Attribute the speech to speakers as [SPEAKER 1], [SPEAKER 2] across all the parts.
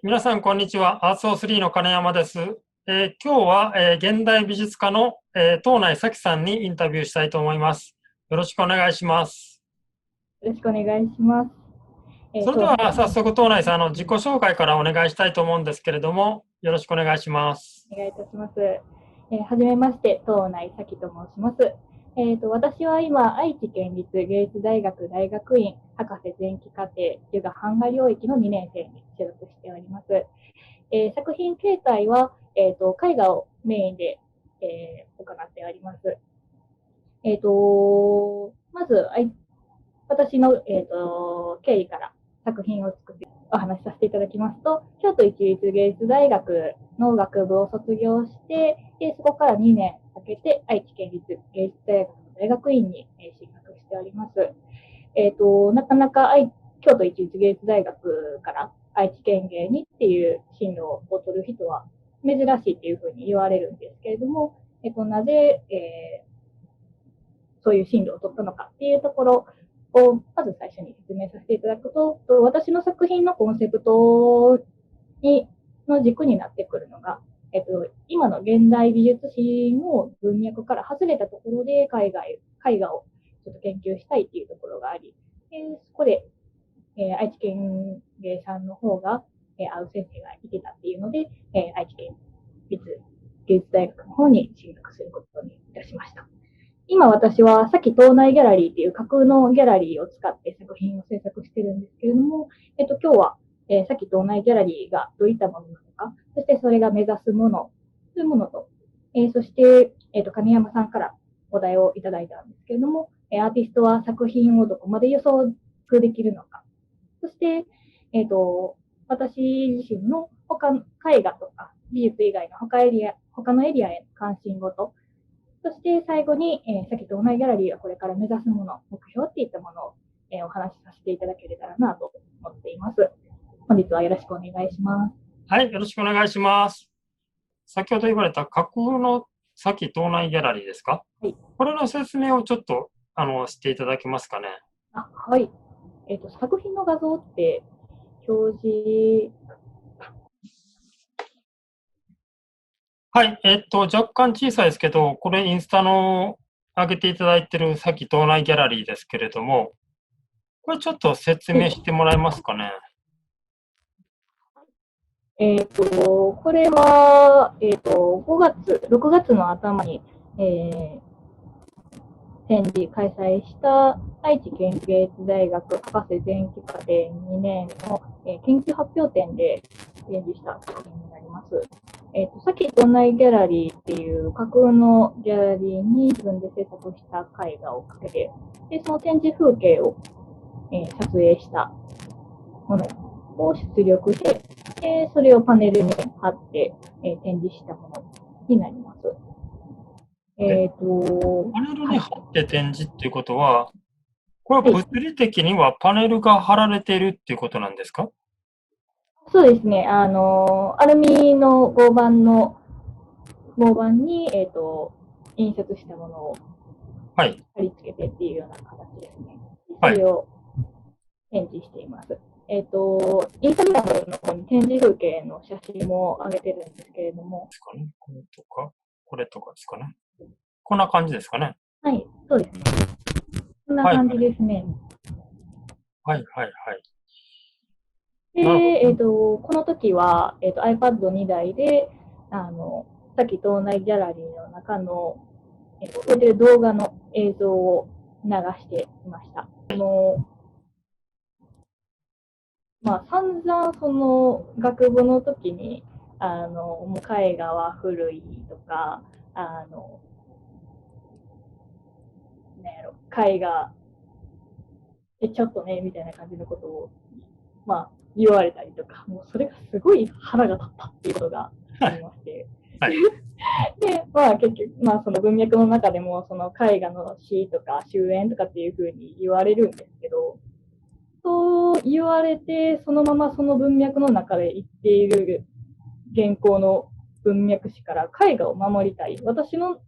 [SPEAKER 1] 皆さん、こんにちは。アースオー3の金山です。今日は、現代美術家の、東内咲さんにインタビューしたいと思います。よろしくお願いします。
[SPEAKER 2] よろしくお願いします。
[SPEAKER 1] それでは早速、東内さんの自己紹介からお願いしたいと思うんですけれども、よろしくお願いします。
[SPEAKER 2] お願いいたします。はじめまして、東内咲と申します。私は今、愛知県立芸術大学大学院博士前期課程油画版画領域の2年生に所属しております。作品形態は、絵画をメインで、行っております。まず、私の、経緯から作品を作ってお話しさせていただきますと、京都市立芸術大学の学部を卒業して、そこから2年かけて愛知県立芸術大学の大学院に進学しております。なかなか京都市立芸術大学から愛知県芸にっていう進路を取る人は珍しいっていうふうに言われるんですけれども、なぜ、そういう進路を取ったのかっていうところをまず最初に説明させていただくと、私の作品のコンセプトの軸になってくるのが、今の現代美術史の文脈から外れたところで絵画をちょっと研究したいっていうところがあり、そこで、愛知県芸さんの方が、会う先生がいてたっていうので、愛知県立芸術大学の方に進学することにいたしました。今私はさっき東内ギャラリーっていう架空のギャラリーを使って作品を制作してるんですけれども、今日は、さっき東内ギャラリーがどういったものなのか、そしてそれが目指すものというものと、そして、金山さんからお題をいただいたんですけれども、アーティストは作品をどこまで予測できるのか、そして、私自身の絵画とか美術以外の他のエリアへの関心事、そして最後に、さっきと同じギャラリーがこれから目指すもの、目標っていったものを、お話しさせていただければなと思っています。本日はよろしくお願いします。
[SPEAKER 1] はい、よろしくお願いします。先ほど言われた架空の咲東内ギャラリーですか？
[SPEAKER 2] はい。
[SPEAKER 1] これの説明をちょっと、していただけますかね。
[SPEAKER 2] はい。作品の画像って表示、
[SPEAKER 1] はい、若干小さいですけど、これインスタの上げていただいてるさっき東内ギャラリーですけれども、これちょっと説明してもらえますかね。
[SPEAKER 2] これは、6月の頭に、展示開催した愛知県芸術大学博士前期課程2年の、研究発表展で展示した作品になります。さっき都内ギャラリーっていう架空のギャラリーに自分で制作した絵画をかけて、でその展示風景を、撮影したものを出力して、それをパネルに貼って、展示したものになります。
[SPEAKER 1] パネルに貼って展示っていうことは、これは物理的にはパネルが貼られているっていうことなんですか？
[SPEAKER 2] そうですね。アルミの合板に、印刷したものを
[SPEAKER 1] はい。
[SPEAKER 2] 貼り付けてっていうような形ですね。そ
[SPEAKER 1] はい。
[SPEAKER 2] れを展示しています。インスタグラムの方に展示風景の写真も上げてるんですけれども。
[SPEAKER 1] ですかね。これとか、これとかですかね。こんな感じですかね。
[SPEAKER 2] はい、そうですね。こんな
[SPEAKER 1] はい。
[SPEAKER 2] 感じですね。
[SPEAKER 1] はい、はい、はい。
[SPEAKER 2] で、
[SPEAKER 1] なるほど。
[SPEAKER 2] この時は、iPad2 台で、さっき東内ギャラリーの中の、こういう動画の映像を流していました。散々その学部の時に、もう絵画は古いとか、なんやろ、絵画、ちょっとね、みたいな感じのことを、言われたりとか、もうそれがすごい腹が立ったっていうことがありまして。
[SPEAKER 1] はい。
[SPEAKER 2] で、結局、その文脈の中でも、その絵画の詩とか終焉とかっていうふうに言われるんですけど、そう言われて、そのままその文脈の中で言っている現行の文脈史から絵画を守りたい。私に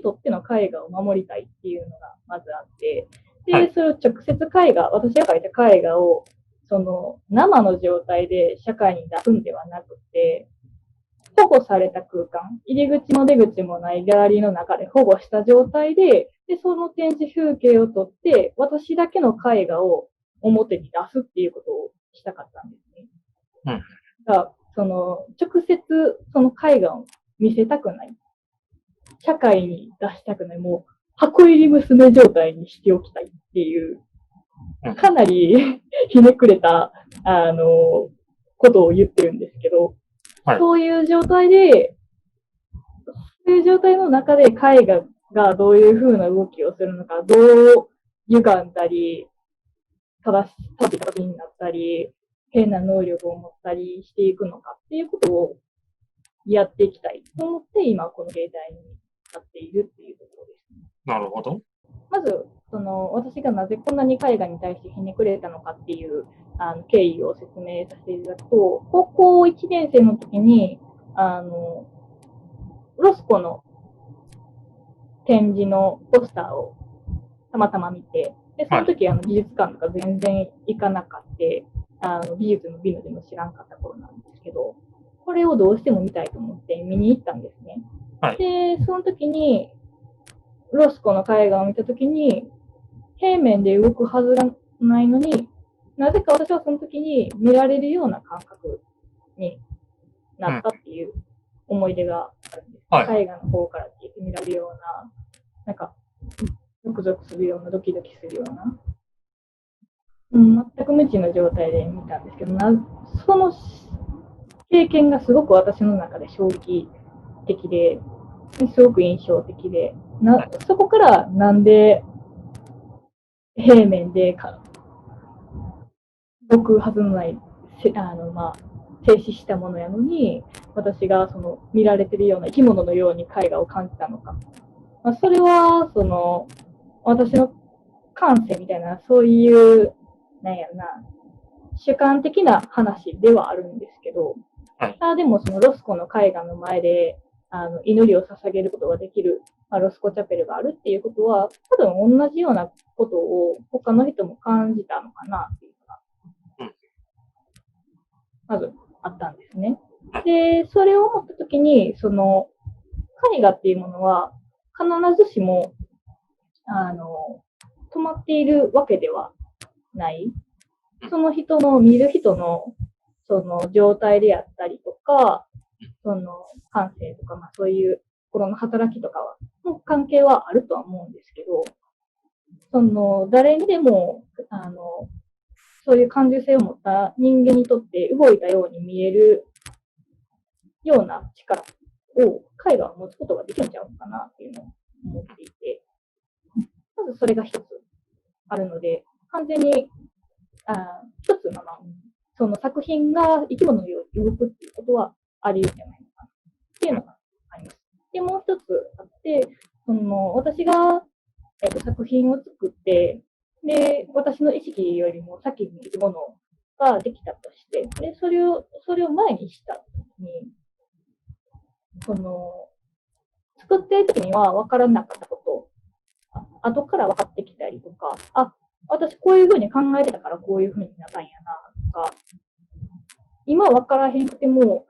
[SPEAKER 2] とっての絵画を守りたいっていうのがまずあって、で、それを直接私が描いた絵画をその生の状態で社会に出すんではなくて、保護された空間、入り口も出口もないギャラリーの中で保護した状態で、その展示風景を撮って、私だけの絵画を表に出すっていうことをしたかったんですね。
[SPEAKER 1] うん。
[SPEAKER 2] その、直接その絵画を見せたくない。社会に出したくない。もう、箱入り娘状態にしておきたいっていう、かなりひねくれた、ことを言ってるんですけど、
[SPEAKER 1] はい、
[SPEAKER 2] そういう状態で、そういう状態の中で絵画がどういう風な動きをするのか、どう歪んだり、正しい形になったり、変な能力を持ったりしていくのかっていうことをやっていきたいと思って、今この芸大に立っているっていうところですね。
[SPEAKER 1] なるほど。
[SPEAKER 2] まず、私がなぜこんなに絵画に対してひねくれたのかっていう経緯を説明させていただくと、高校1年生の時に、ロスコの展示のポスターをたまたま見て、でその時、美術館とか全然行かなかった、美術の美のでも知らんかった頃なんですけど、これをどうしても見たいと思って見に行ったんですね。
[SPEAKER 1] はい、
[SPEAKER 2] で、その時に、ロスコの絵画を見た時に、平面で動くはずがないのに、なぜか私はその時に見られるような感覚になったっていう思い出があるんです。はい、絵画の方から聞いて見られるような、なんか、ゾクゾクするような、ドキドキするような、全く無知の状態で見たんですけど、その経験がすごく私の中で衝撃的で、すごく印象的で、そこからなんで平面で動くはずのない、静止したものやのに、私がその見られてるような生き物のように絵画を感じたのか。それは、私の感性みたいな、そういう、なんやろな、主観的な話ではあるんですけど、でもそのロスコの絵画の前で、祈りを捧げることができる、ロスコチャペルがあるっていうことは、多分同じようなことを他の人も感じたのかなっていうのが、まずあったんですね。で、それを思ったときに、その、絵画っていうものは、必ずしも、止まっているわけではない。その人の、見る人の、その状態であったりとか、その感性とか、そういう心の働きとかは、の関係はあるとは思うんですけど、その、誰にでも、そういう感受性を持った人間にとって動いたように見えるような力を絵画は持つことができるんちゃうのかなっていうのを思っていて、まずそれが一つあるので、完全に、一つの、その作品が生き物のように動くっていうことはあり得るんじゃないのかなっていうのがあります。で、もう一つあって、私が、作品を作って、で、私の意識よりも先にいるものができたとして、で、それを前にしたときに、作ってる時には分からなかったこと、後から分かってきたりとか、私こういうふうに考えてたからこういうふうになったんやな、とか、今分からへんくても、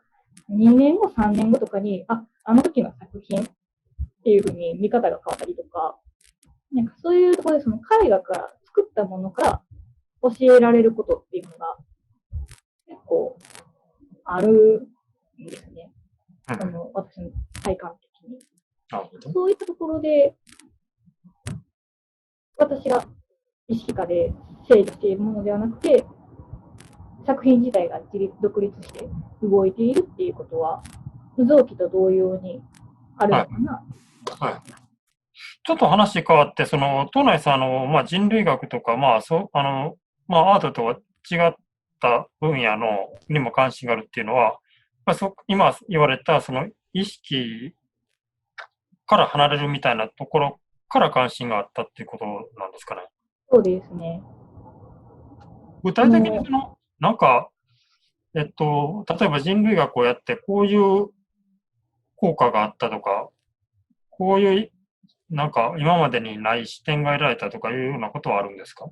[SPEAKER 2] 2年後、3年後とかに、あの時の作品っていうふうに見方が変わったりとか、なんかそういうところでその絵画から作ったものから教えられることっていうのが結構あるんですね。私の体感的に。そういったところで、私が意識化で整理しているものではなくて、作品自体が独立して動いているっていうことは、臓器と同様にあるのかな。
[SPEAKER 1] はいはい、ちょっと話変わって、東内さん、人類学とか、アートとは違った分野にも関心があるっていうのは、今言われた、意識から離れるみたいなところから関心があったっていうことなんですかね。
[SPEAKER 2] そうですね。
[SPEAKER 1] 具体的になんか、例えば人類学をやって、こういう効果があったとか、こういうなんか今までにない視点が得られたとかいうようなことはあるんですか？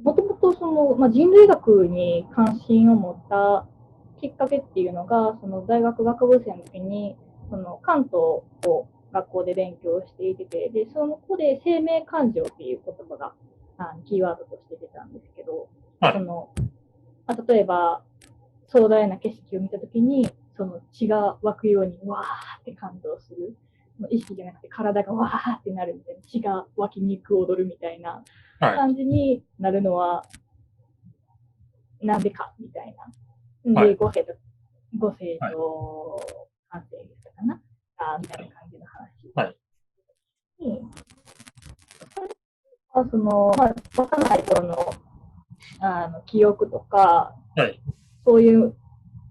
[SPEAKER 2] もともと人類学に関心を持ったきっかけっていうのが、その大学学部生の時に、関東を学校で勉強していて、で、その子で生命感情っていう言葉がキーワードとして出たんですけど、例えば、壮大な景色を見たときに、血が湧くようにわーって感動する。意識じゃなくて体がわーってなるみたいな、血が湧きにく踊るみたいな感じになるのは、なんでかみたいな。で、ご生徒感性でしたかなみたいな感じの話。幼い頃の記憶とか、そういう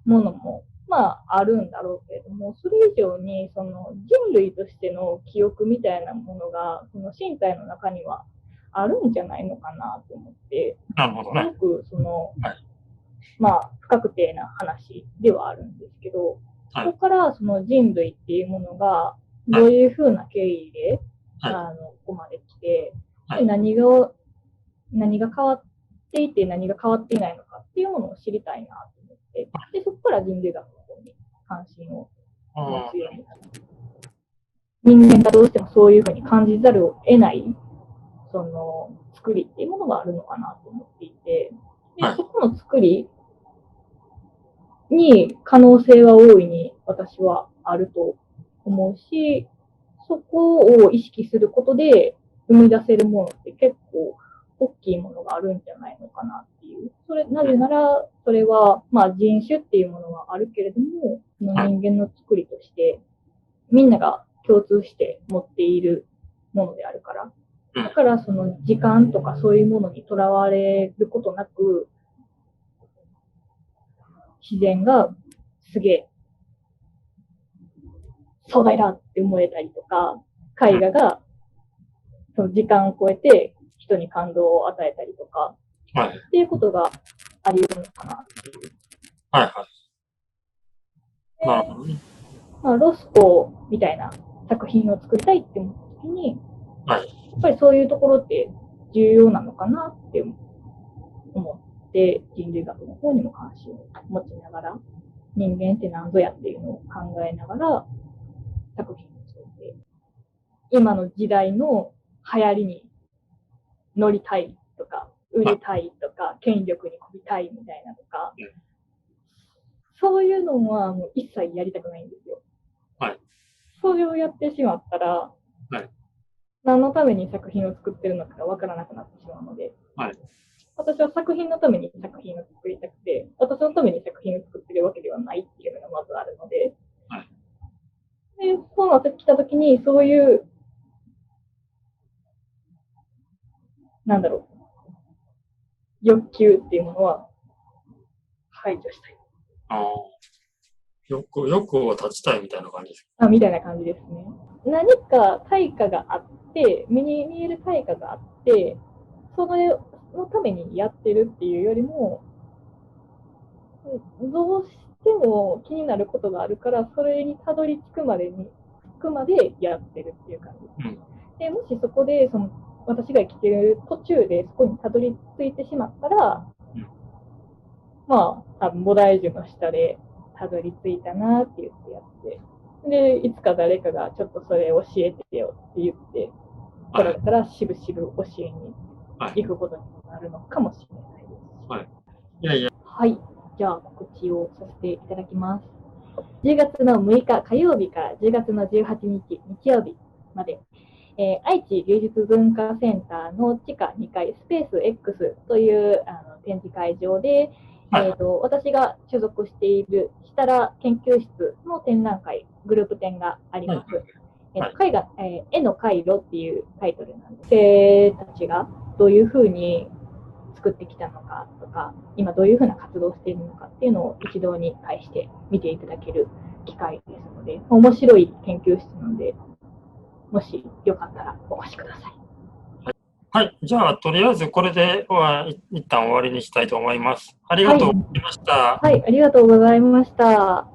[SPEAKER 2] ものも、あるんだろうけれども、それ以上に、人類としての記憶みたいなものが、身体の中にはあるんじゃないのかなと思って、すごく、不確定な話ではあるんですけど、そこから人類っていうものが、どういうふうな経緯で、ここまで来て、何が変わっていて何が変わっていないのかっていうものを知りたいなと思って、でそこから人類学の方に関心を持つようになった。人間がどうしてもそういうふうに感じざるを得ない作りっていうものがあるのかなと思っていて、でそこの作りに可能性は大いに私はあると思うし、そこを意識することで生み出せるものって結構大きいものがあるんじゃないのかなっていう。なぜなら、それは、人種っていうものはあるけれども、人間の作りとして、みんなが共通して持っているものであるから。だから、時間とかそういうものにとらわれることなく、自然がすげえ、壮大だって思えたりとか、絵画が、時間を超えて、人に感動を与えたりとか、っていうことがあり得るのかなっていう。なるほどね。ロスコみたいな作品を作りたいって思った時に、やっぱりそういうところって重要なのかなって思って、人類学の方にも関心を持ちながら、人間って何ぞやっていうのを考えながら作品を作って、今の時代の流行りに乗りたいとか、売れたいとか、権力にこびたいみたいなとか、そういうのはもう一切やりたくないんですよ。それをやってしまったら、何のために作品を作ってるのかが分からなくなってしまうので、私は作品のために作品を作りたくて、私のために作品を作ってるわけではないっていうのがまずあるので、でそうなってきたときに、そういう、欲求っていうものは排除したい。
[SPEAKER 1] 欲を立ちたいみたいな感じです
[SPEAKER 2] か？みたいな感じですね。何か対価があって、目に見える対価があって、それのためにやってるっていうよりも、どうしても気になることがあるから、それにたどり着くまでやってるっていう感じです。でもしそこで私が生きてる途中でそこにたどり着いてしまったら、多分菩提樹の下でたどり着いたなって言ってやって、でいつか誰かがちょっとそれ教えてよって言って、これからしぶしぶ教えに行くことになるのかもしれないです。はい、じゃあ告知をさせていただきます。10月の6日火曜日から10月の18日日曜日まで、愛知芸術文化センターの地下2階スペース X という展示会場で、私が所属している設楽研究室の展覧会、グループ展があります。絵の回路っていうタイトルなんです。生たちがどういうふうに作ってきたのかとか、今どういうふうな活動をしているのかっていうのを一堂に会して見ていただける機会ですので、面白い研究室なので、もしよかったらお越しください。
[SPEAKER 1] はい、じゃあとりあえずこれで一旦終わりにしたいと思います。ありがとうございました。
[SPEAKER 2] はい、ありがとうございました。